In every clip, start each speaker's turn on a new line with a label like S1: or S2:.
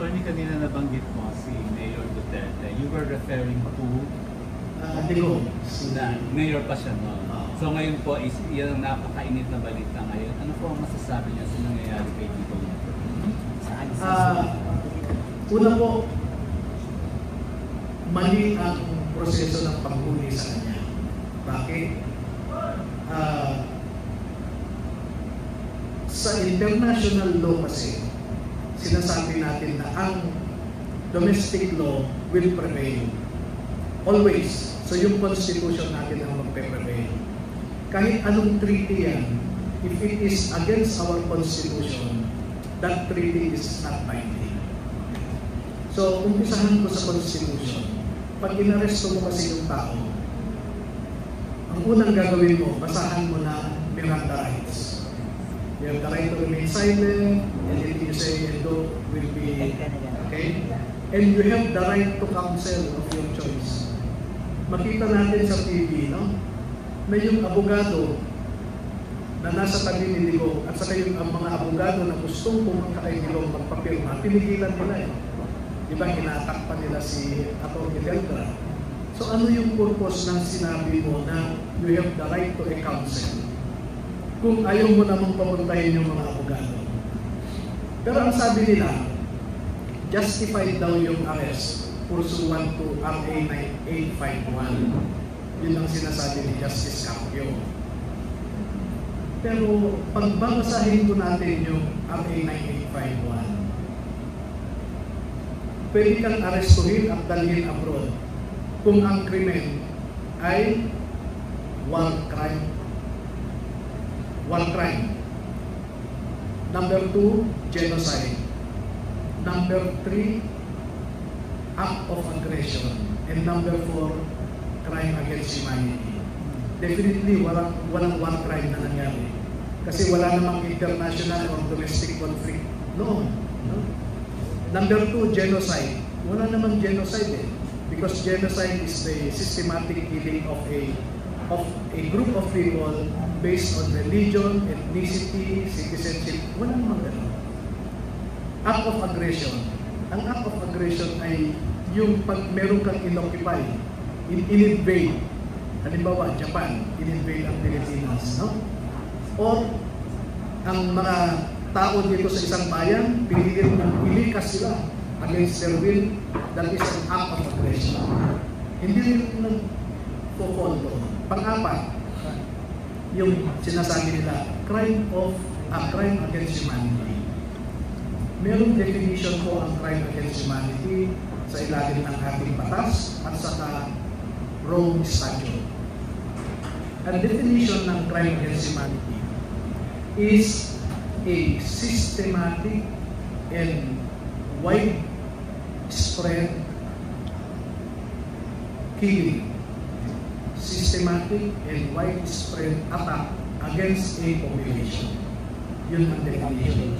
S1: Attorney, kanina nabanggit mo si Mayor Duterte. You were referring to Mayor pa siya, no? So ngayon po, yan ang napakainit na balita ngayon. Ano po ang masasabi niya sa nangyayari kay Tito?
S2: Una po, mali ang proseso ng paghuli sa kanya. Bakit? Sa international law kasi, sinasabi natin na ang domestic law will prevail. Always. So yung constitution natin ang magpe-prevail. Kahit anong treaty yan, if it is against our constitution, that treaty is not binding. So, umpisahan ko sa constitution. Pag inaresto mo kasi yung tao, ang unang gagawin mo, basahan mo na Miranda rights. You have the right to remain silent, anything you say and do will be, okay? And you have the right to counsel of your choice. Makita natin sa TV, no? Na yung abogado na nasa tabi ni Digong at saka yung mga abogado na gustong pumunta kay Digong magpapirma, pinigilan nila eh. Diba, hinatakpan nila si Atty. Deltra. So ano yung purpose ng sinabi mo na you have the right to a counsel? Kung ayaw mo namang pamuntahin yung mga abogado. Pero ang sabi nila, justified daw yung arrest pursuant to RA 9851. Yun ang sinasabi ni Justice Capio. Pero pagbabasahin ko natin yung RA 9851, pwede kang arestuhin at dalhin abroad kung ang krimen ay war crime. War crime. Number 2, genocide. Number 3, act of aggression. And number 4, crime against humanity. Definitely, walang war crime na nangyari. Kasi wala namang international or domestic conflict noon. No? Number 2, genocide. Wala namang genocide eh. Because genocide is the systematic killing of a group of people based on religion, ethnicity, citizenship. Wala namang gano'n. Act of aggression. Ang act of aggression ay yung pag meron kang inoccupy, in-invade. Halimbawa, Japan, in-invade ang Pilipinas. No? Or, ang mga tao dito sa isang bayan, pinilit ng ilikas sila against their will, that is an act of aggression. Hindi rin nag-fall doon. Pang-apat, yung sinasabi nila, crime against humanity. Merong definition po ang crime against humanity sa ilalim ng ating batas at saka Rome Statute. Ang definition ng crime against humanity is a systematic and widespread killing, systematic and widespread attack against a population. Yun ang definition.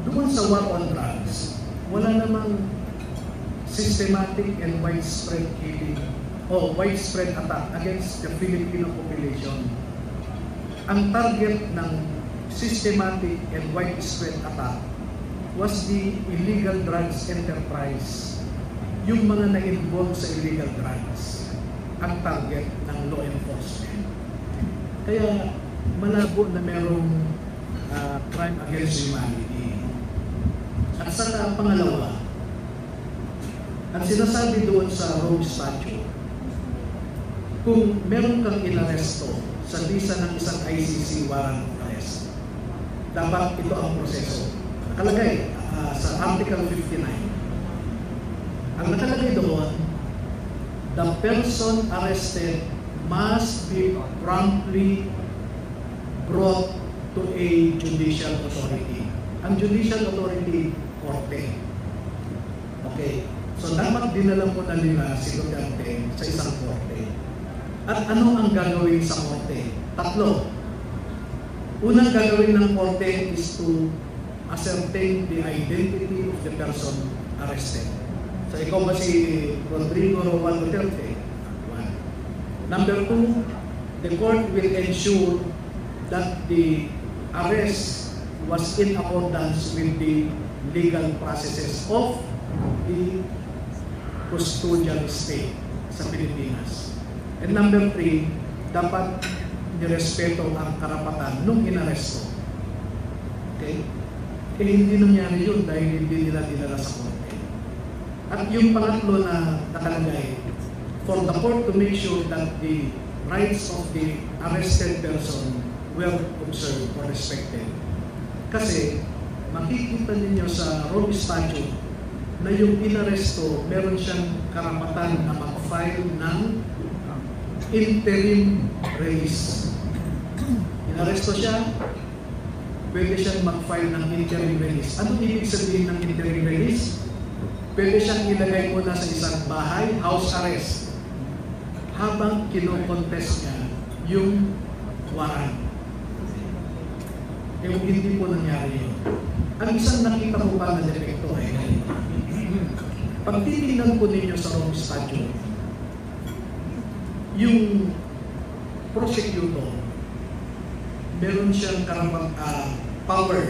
S2: Doon sa war on drugs, wala namang systematic and widespread killing o widespread attack against the Filipino population. Ang target ng systematic and widespread attack was the illegal drugs enterprise. Yung mga na-involve sa illegal drugs ang target ng law enforcement. Kaya malabo na merong crime against humanity. At saka pangalawa, ang sinasabi doon sa Rome Statute, kung meron kang inaresto sa visa ng isang ICC warrant of arrest, dapat ito ang proseso. Nakalagay sa Article 59. Ang nakalagay doon, the person arrested must be promptly brought to a judicial authority. Ang judicial authority, korte. Okay. So dapat dinala mo na nila si Duterte sa isang korte. At ano ang gagawin sa korte? Tatlo. Unang gagawin ng korte is to ascertain the identity of the person arrested. So ikaw ba si Rodrigo Romuald Duterte? One. Number 2, the court will ensure that the arrest was in accordance with the legal processes of the custodial state sa Pilipinas. And number 3, dapat nirespeto ang karapatan nung inaresto. Okay? Eh hindi nangyari yun dahil hindi nila dinala sa korte. At yung pangatlo na nakalagay, for the court to make sure that the rights of the arrested person were observed or respected. Kasi makikita ninyo sa Rome Statute na yung inaresto, meron siyang karapatan na mag-file ng interim release. Inaresto siya, pwede siyang mag-file ng interim release. Ano ibig sabihin ng interim release? Pwede siyang ilagay muna sa isang bahay, house arrest, habang kino-contest niya yung warrant. Eh, hindi po nangyari yun. Ang isang nakita ko pa na depekto ay pag titingnan po ninyo sa Rome Statute, yung prosecutor, meron siyang power,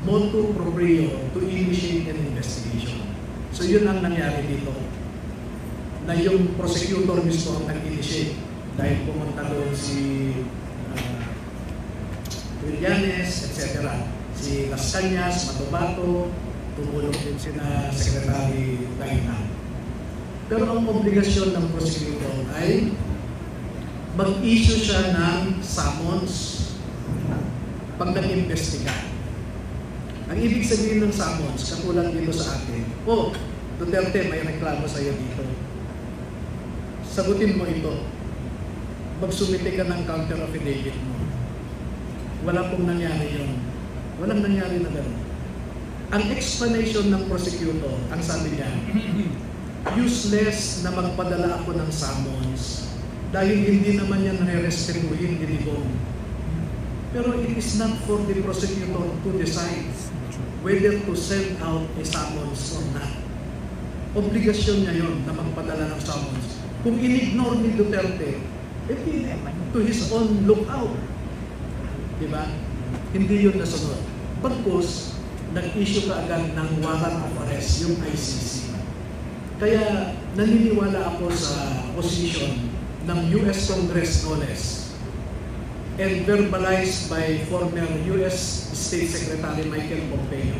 S2: motu proprio, to initiate an investigation. So yun ang nangyari dito. Na yung prosecutor mismo ang nag-initiate dahil pumunta doon si Trillanes, etc. Si Las Cañas, Matobato, tumulong din sina Secretary Taina. Pero ang obligasyon ng prosecutor ay mag-issue siya ng summons pag nag-investiga. Ang ibig sabihin ng summons, katulad dito sa atin, Duterte, may reklamo sa iyo dito. Sagutin mo ito. Magsumite ka ng counter affidavit mo. Wala pong nangyari yun. Walang nangyari na gano'n. Ang explanation ng prosecutor, ang sabi niya, useless na magpadala ako ng summons dahil hindi naman yan nare-respetuhin ni Digong. Pero it is not for the prosecutor to decide whether to send out a summons or not. Obligasyon niya yun na magpadala ng summons. Kung in-ignore ni Duterte, to his own lookout. Diba? Hindi yun nasunod. Pagkos, nag-issue ka agad ng warrant of arrest, yung ICC. Kaya naniniwala ako sa position ng US Congress no less, and verbalized by former US State Secretary Michael Pompeo,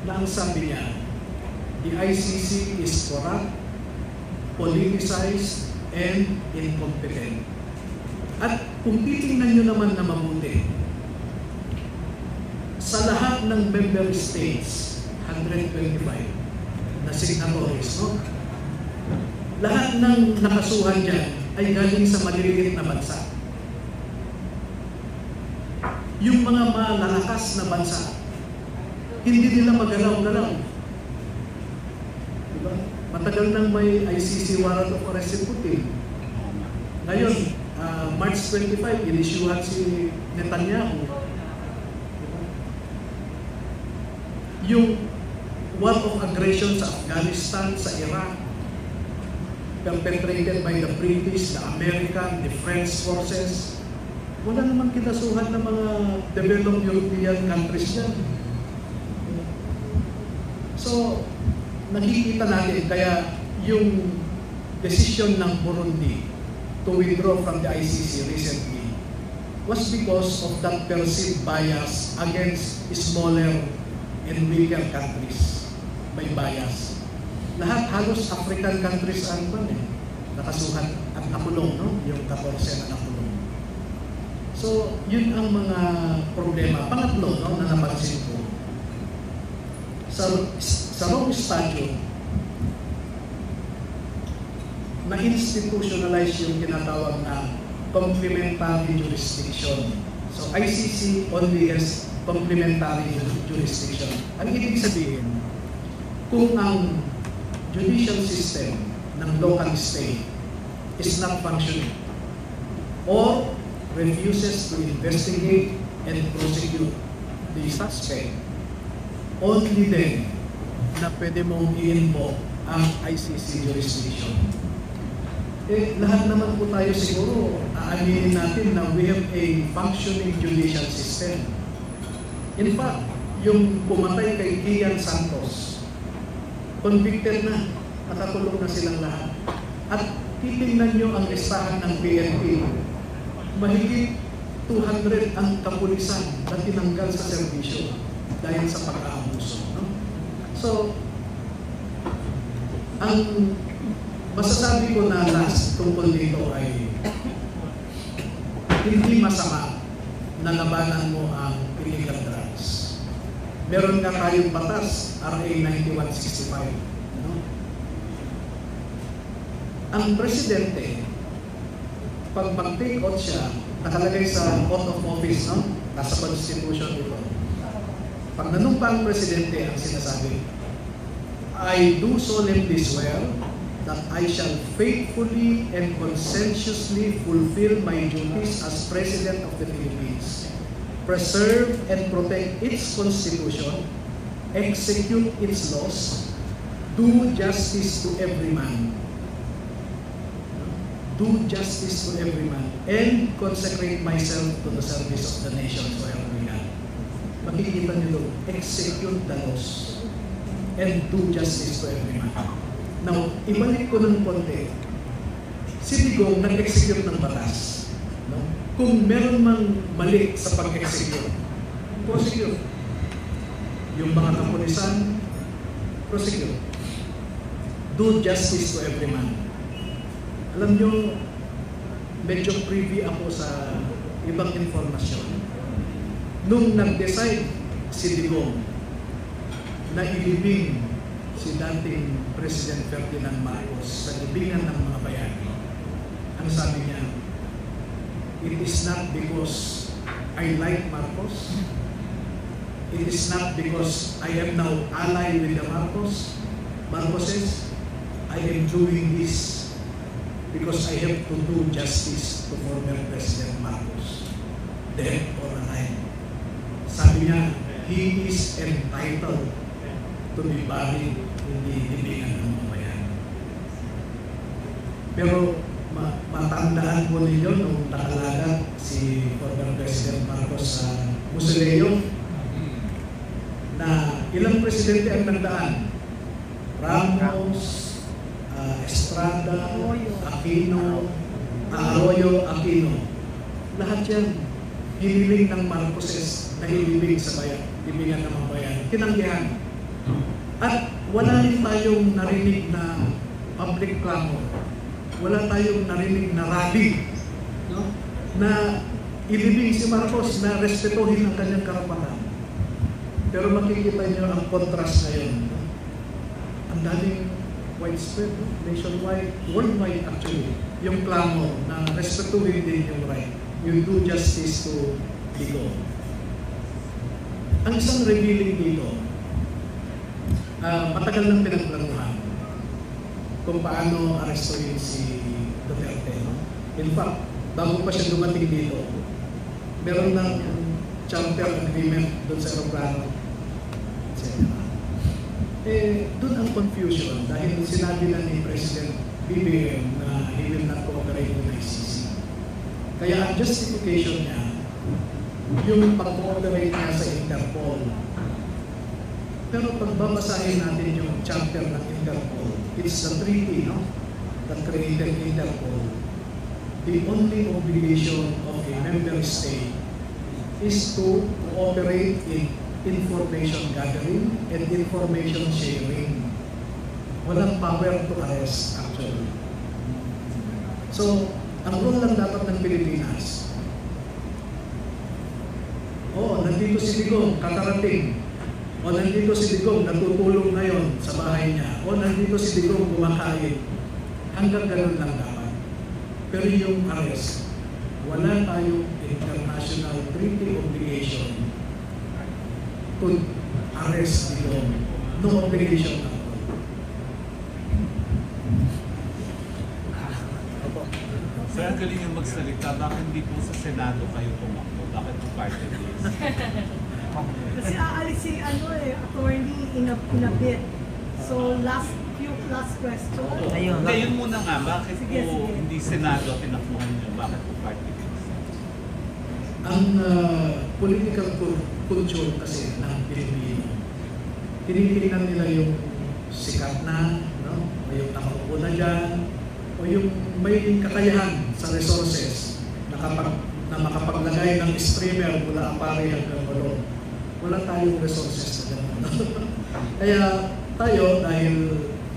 S2: na ang sabi niya, the ICC is corrupt, politicized, and incompetent. At kung titingnan nyo naman na mabuti, sa lahat ng member states, 125 na signatories, no? Lahat ng nakasuhan dyan ay galing sa maliliit na bansa. Yung mga malalakas na bansa, hindi nila magalaw-galaw. Diba? Matagal nang may ICC warrant of arrest si Putin. Ngayon, March 25, in-issuehan si Netanyahu. Diba? Yung war of aggression sa Afghanistan, sa Iraq, perpetrated by the British, the American, the French forces, wala naman kinasuhan ng mga developed European countries dyan. So, nakikita natin, kaya yung decision ng Burundi to withdraw from the ICC recently was because of that perceived bias against smaller and weaker countries. May bias. Lahat halos African countries ang nakasuhan at nakulong, no? Yung 14 na nakulong. So, yun ang mga problema. Pangatlo, no, na napansin ko. Sa Rome Statute, na-institutionalize yung tinatawag na complementary jurisdiction. So, ICC only has complementary jurisdiction. Ang ibig sabihin, kung ang judicial system ng local state is not functioning or refuses to investigate and prosecute the suspect, only then na pwede mong i-invoke ang ICC jurisdiction. Lahat naman po tayo siguro aaminin natin na we have a functioning judicial system. In fact, yung pumatay kay Kian Santos, convicted na, nakakulong na silang lahat. At titingnan nyo ang listahan ng PNP, mahigit 200 ang kapulisan na tinanggal sa serbisyo dahil sa pag-aabuso. No? So, ang masasabi ko na last tungkol dito ay hindi masama na labanan mo ang illegal drugs. Meron nga tayong batas, RA 9165. No? Ang presidente, pag mag-take out siya, nakalagay sa oath of office, no? Nasa constitution ito. Pag nanumpa ang presidente, ang sinasabi, I do solemnly swear that I shall faithfully and conscientiously fulfill my duties as President of the Philippines, preserve and protect its constitution, execute its laws, do justice to every man, and consecrate myself to the service of the nation forever and ever. Makikita niyo doon, execute the laws and do justice to every man. Now, ibalik ko ng konti. Si Digong nag-execute ng batas. No? Kung meron mang mali sa pag-execute, prosecute. Yung mga kapulisan, prosecute. Do justice to every man. Alam nyo, medyo privy ako sa ibang informasyon. Nung nag-decide si Digong na ilibing si dating President Ferdinand Marcos sa libingan ng mga bayani, ang sabi niya, it is not because I like Marcos, it is not because I am now allied with the Marcoses, I am doing this because I have to do justice to former President Marcos, dead or alive. Sabi niya, he is entitled to be buried in the libingan ng mga bayan. Pero matandaan po ninyo nung nakalaga si former President Marcos sa Musileo na ilang presidente ang nagdaan? Ramos, Estrada, Aquino, Arroyo, Aquino. Lahat yan, hiniling ng Marcoses na hilibing sa bayan, libingan ng mga bayan. Tinanggihan. At wala rin tayong narinig na public clamor. Wala tayong narinig na rally, no? Na ilibing si Marcos, na respetuhin ang kanyang karapatan. Pero makikita niyo ang contrast ngayon. No? Ang daming widespread, no? Nationwide, worldwide actually, yung clamor na respetuhin din yung right. You do justice to Digong. Ang isang revealing dito, matagal nang pinagplanuhan kung paano arestuin si Duterte. No? In fact, bago pa siya dumating dito, meron ng charter agreement doon sa aeroplano. Doon ang confusion dahil sinabi na ni President BBM na he will not cooperate with ICC. Kaya ang justification niya, yung pag-cooperate niya sa Interpol. Pero pag babasahin natin yung charter ng Interpol, it's the treaty, no, that created Interpol. The only obligation of a member state is to cooperate in information gathering and information sharing. Walang power to arrest actually. So, ang role lang dapat ng Pilipinas, nandito si Digong, kakarating. O nandito si Digong, natutulong ngayon sa bahay niya. O nandito si Digong, kumakain. Hanggang ganun lang dapat. Pero yung arrest, wala tayong international treaty obligation to arrest Digong. No obligation na.
S1: So, ang galing yung magsalita. Bakit hindi po sa Senado kayo tumakbo? Bakit po party list?
S3: Kasi aalis si attorney in a bit. So last question.
S1: Ayun. Ngayon muna nga, bakit
S3: sige.
S1: po hindi Senado tinakbuhan niyo? Bakit po party list?
S2: Ang political culture kasi ng Pilipino, tinitingnan nila yung sikat na, no? O yung nakaupo na dyan, o yung may kakayahan sa resources na makapaglagay ng streamer mula Apari hanggang Balong. Wala tayong resources na gano'n. Kaya tayo, dahil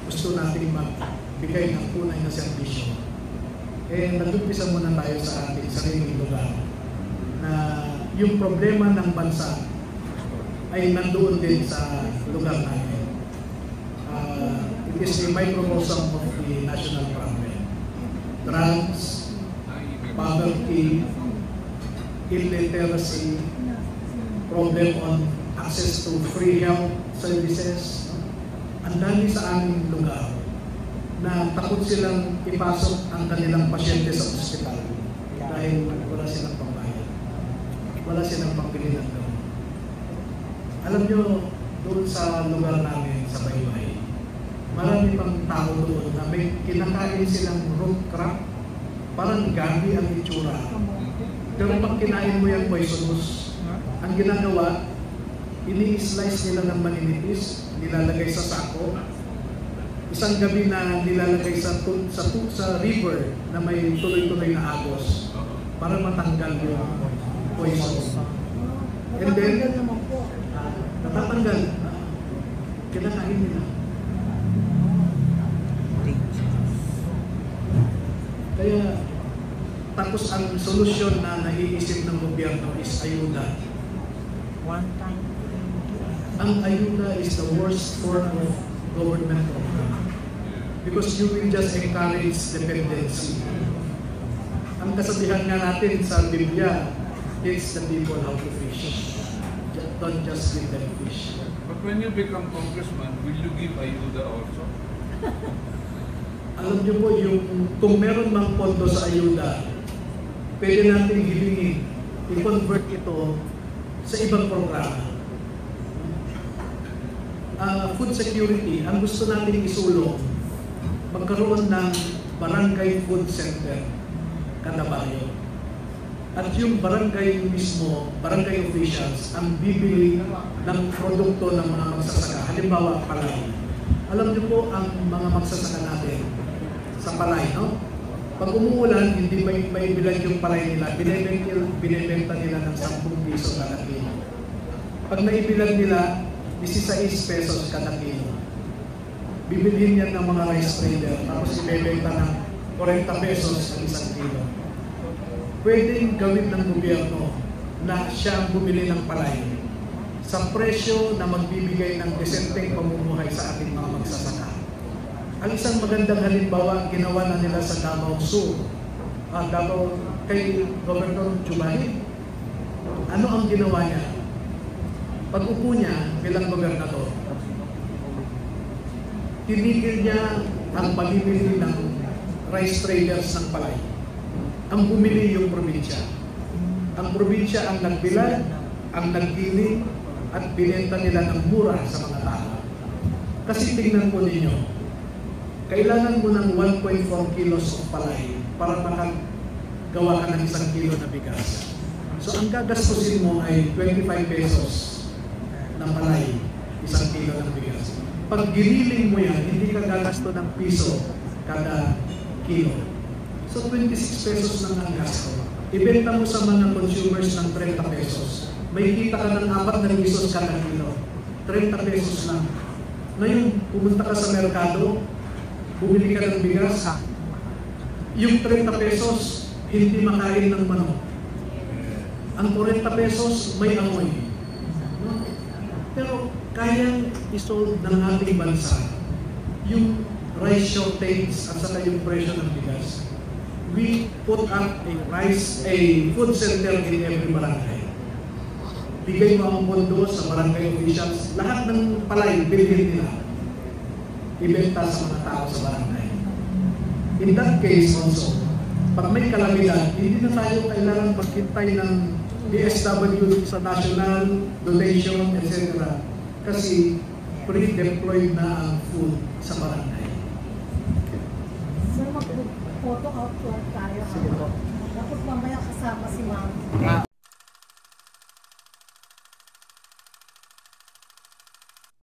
S2: gusto nating magbigay ng tunay na serbisyo, nag-umpisa muna tayo sa ating sariling lugar na yung problema ng bansa ay nandoon din sa lugar natin. It is a microcosm of the national problem. Drugs, poverty, illiteracy, problem on access to free health services. Ang dami sa aming lugar na takot silang ipasok ang kanilang pasyente sa ospital dahil wala silang pambayad. Wala silang pambili ng gamot. Alam nyo, doon sa lugar namin sa Baybay, marami pang tao doon na may kinakain silang root crab, parang gabi ang itsura. Pero pag kinain mo yan poisonous, ang ginagawa, ini-slice nila ng maninipis, nilalagay sa sako. Isang gabi na nilalagay sa river na may tuloy-tuloy na agos para matanggal yung poison. And then, natatanggal. Kinakain nila. Kaya, tapos ang solusyon na naiisip ng gobyerno is ayuda. Ang ayuda is the worst form of government program because you will just encourage dependency. Ang kasabihan nga natin sa Biblia, teach the people how to fish. Don't just give them fish.
S4: But when you become congressman, will you give ayuda also?
S2: Alam niyo po, kung meron mang pondo sa ayuda, pwede natin hilingin, i-convert ito sa ibang programa. Food security, ang gusto natin isulong, magkaroon ng barangay food center kada baryo. At yung barangay mismo, barangay officials, ang bibili ng produkto ng mga magsasaka. Halimbawa, palay. Alam niyo po ang mga magsasaka natin sa palay, no? Pag umuulan, hindi may bilang yung palay nila, binibenta nila ng 10 piso kada kilo. Pag naibilan nila, 16 pesos kada kilo. Bibilhin yan ng mga rice trader, tapos ibebenta ng 40 pesos ang 1 kilo. Pwedeng gawin ng gobyerno na siya ang bumili ng palay sa presyo na magbibigay ng desenteng pamumuhay sa ating mga magsasaka. Ang isang magandang halimbawa, ginawa na nila sa Davao Sur. Davao, kay Governor Chumahin. Ano ang ginawa niya? Pag-upo niya bilang gobernador, tinigil niya ang pamimili ng rice traders ng palay. Ang bumili yung probinsya. Ang probinsya ang nagbilad, ang naggiling, at binenta nila ng mura sa mga tao. Kasi tingnan po ninyo, kailangan mo ng 1.4 kilos of palay para makagawa ka ng 1 kilo na bigas. So ang gagastusin mo ay 25 pesos na palay, 1 kilo ng bigas. Pag giniling mo yan, hindi ka gagasto ng piso kada kilo. So 26 pesos lang ang gasto. Ibenta mo sa mga consumers ng 30 pesos. May kita ka ng 4 na pesos kada kilo. 30 pesos lang. Ngayon, pumunta ka sa merkado, bumili ka ng bigas, yung 30 pesos, hindi makain ng manok. Ang 40 pesos, may amoy. Pero kayang isolve ng ating bansa yung rice shortage at saka yung presyo ng bigas. We put up a food center in every barangay. Bigay mo ang pondo sa barangay officials, lahat ng palay, bilhin nila. Ibenta sa mga tao sa barangay. In that case also, pag may kalamidad, hindi na tayo kailangan magkintay ng DSW sa national, donation, etc. Kasi pre-deployed na ang food sa barangay.
S3: Sir, mag-photo outdoor tayo.
S2: Sige po.
S3: Tapos mamaya kasama si Ma'am.